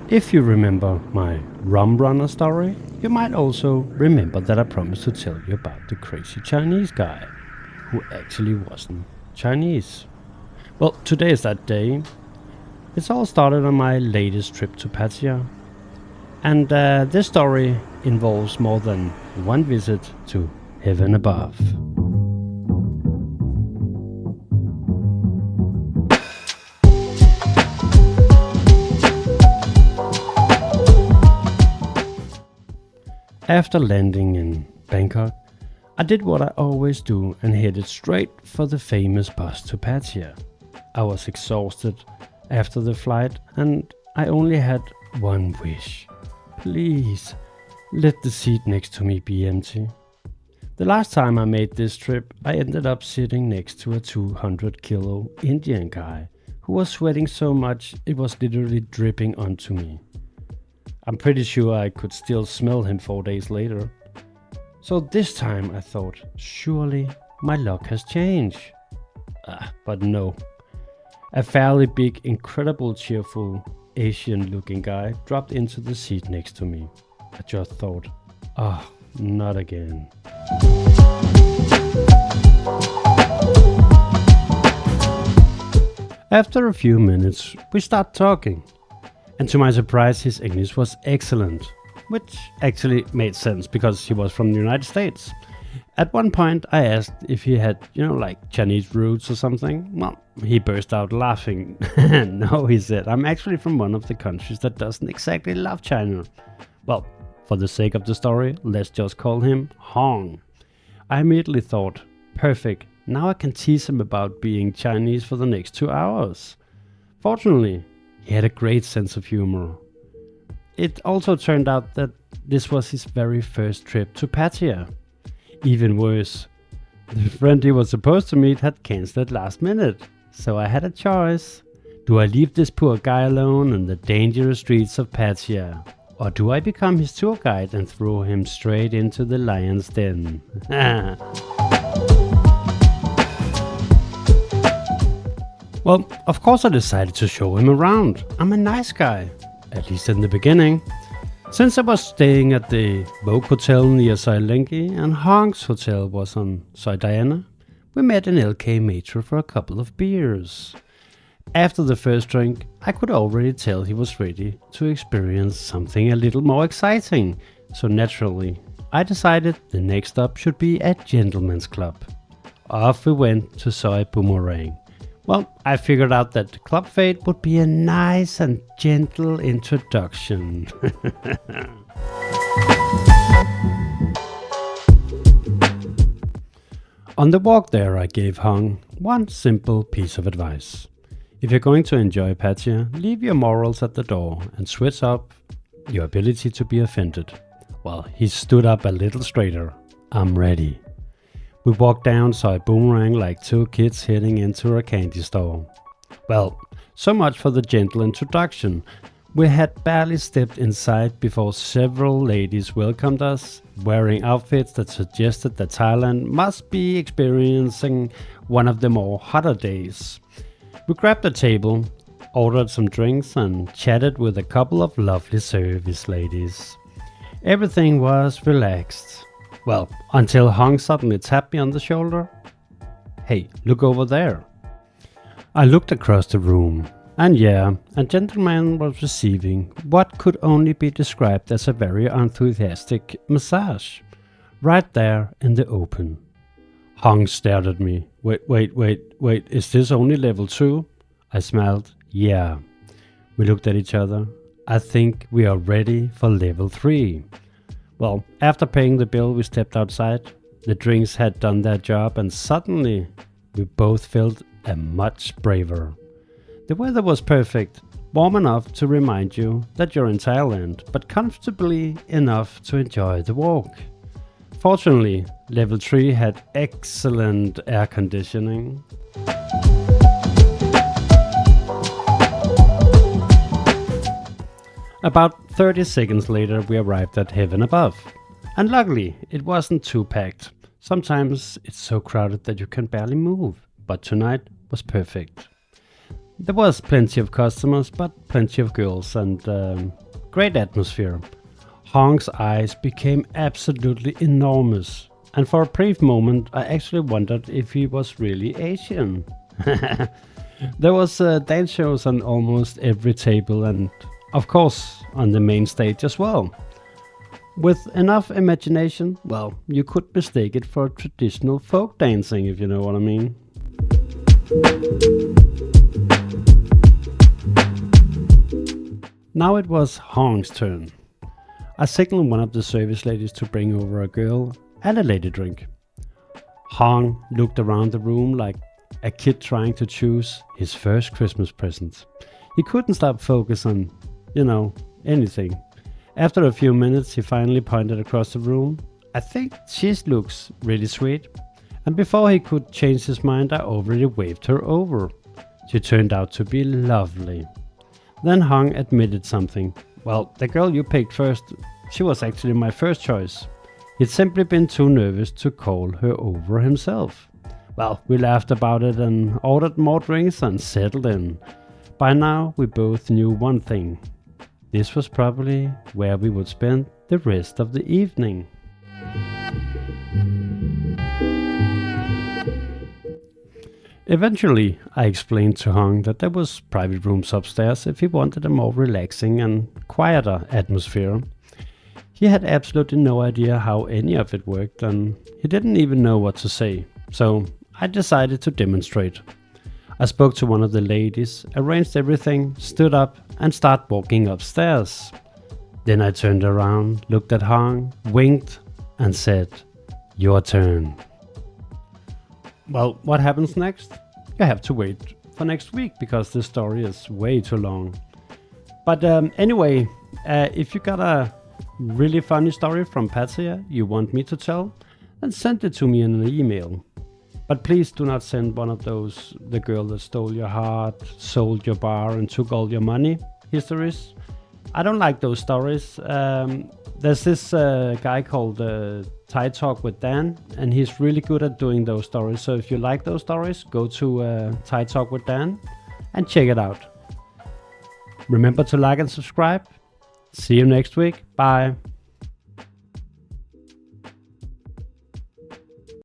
If you remember my rum runner story, you might also remember that I promised to tell you about the crazy Chinese guy who actually wasn't Chinese. Well, today is that day. It's all started on my latest trip to Pattaya, and this story involves more than one visit to heaven above. After landing in Bangkok, I did what I always do and headed straight for the famous bus to Pattaya. I was exhausted after the flight and I only had one wish. Please, let the seat next to me be empty. The last time I made this trip, I ended up sitting next to a 200-kilo Indian guy who was sweating so much it was literally dripping onto me. I'm pretty sure I could still smell him 4 days later. So this time I thought, surely my luck has changed. But no. A fairly big, incredible, cheerful, Asian-looking guy dropped into the seat next to me. I just thought, not again. After a few minutes, we start talking. And to my surprise, his English was excellent, which actually made sense because he was from the United States. At one point, I asked if he had, like Chinese roots or something. Well, he burst out laughing. No, he said, I'm actually from one of the countries that doesn't exactly love China. Well, for the sake of the story, let's just call him Hong. I immediately thought, perfect, now I can tease him about being Chinese for the next 2 hours. Fortunately, he had a great sense of humor. It also turned out that this was his very first trip to Pattaya. Even worse, the friend he was supposed to meet had cancelled last minute. So I had a choice. Do I leave this poor guy alone in the dangerous streets of Pattaya? Or do I become his tour guide and throw him straight into the lion's den? Well, of course I decided to show him around. I'm a nice guy, at least in the beginning. Since I was staying at the Vogue Hotel near Sailenki and Hong's hotel was on Soi Diana, we met in LK Metro for a couple of beers. After the first drink, I could already tell he was ready to experience something a little more exciting. So naturally, I decided the next stop should be a gentleman's club. Off we went to Soi Boomerang. Well, I figured out that Club Fate would be a nice and gentle introduction. On the walk there, I gave Hong one simple piece of advice. If you're going to enjoy Pattaya, leave your morals at the door and switch up your ability to be offended. Well, he stood up a little straighter. I'm ready. We walked down Soi Boomerang like two kids heading into a candy store. Well, so much for the gentle introduction. We had barely stepped inside before several ladies welcomed us, wearing outfits that suggested that Thailand must be experiencing one of the more hotter days. We grabbed a table, ordered some drinks and chatted with a couple of lovely service ladies. Everything was relaxed. Well, until Hong suddenly tapped me on the shoulder. Hey, look over there. I looked across the room, and yeah, a gentleman was receiving what could only be described as a very enthusiastic massage, right there in the open. Hong stared at me. Wait, is this only level 2? I smiled. Yeah. We looked at each other. I think we are ready for level 3. Well, after paying the bill, we stepped outside. The drinks had done their job and suddenly we both felt much braver. The weather was perfect, warm enough to remind you that you're in Thailand, but comfortably enough to enjoy the walk. Fortunately, level 3 had excellent air conditioning. About 30 seconds later we arrived at heaven above. And luckily it wasn't too packed. Sometimes it's so crowded that you can barely move, but tonight was perfect. There was plenty of customers, but plenty of girls and great atmosphere. Hong's eyes became absolutely enormous, and for a brief moment I actually wondered if he was really Asian. There was dance shows on almost every table and of course on the main stage as well. With enough imagination, well, you could mistake it for traditional folk dancing if you know what I mean. Now it was Hong's turn. I signaled one of the service ladies to bring over a girl and a lady drink. Hong looked around the room like a kid trying to choose his first Christmas present. He couldn't stop focus on, anything. After a few minutes, he finally pointed across the room. I think she looks really sweet. And before he could change his mind, I already waved her over. She turned out to be lovely. Then Hong admitted something. Well, the girl you picked first, she was actually my first choice. He'd simply been too nervous to call her over himself. Well, we laughed about it and ordered more drinks and settled in. By now, we both knew one thing. This was probably where we would spend the rest of the evening. Eventually, I explained to Hong that there was private rooms upstairs if he wanted a more relaxing and quieter atmosphere. He had absolutely no idea how any of it worked and he didn't even know what to say, so I decided to demonstrate. I spoke to one of the ladies, arranged everything, stood up and started walking upstairs. Then I turned around, looked at Hong, winked and said, "Your turn." Well, what happens next? You have to wait for next week because this story is way too long. But anyway, if you got a really funny story from Pattaya you want me to tell, then send it to me in an email. But please do not send one of those "the girl that stole your heart, sold your bar and took all your money" histories. I don't like those stories. There's this guy called Thai Talk with Dan, and he's really good at doing those stories. So if you like those stories, go to Thai Talk with Dan and check it out. Remember to like and subscribe. See you next week. Bye.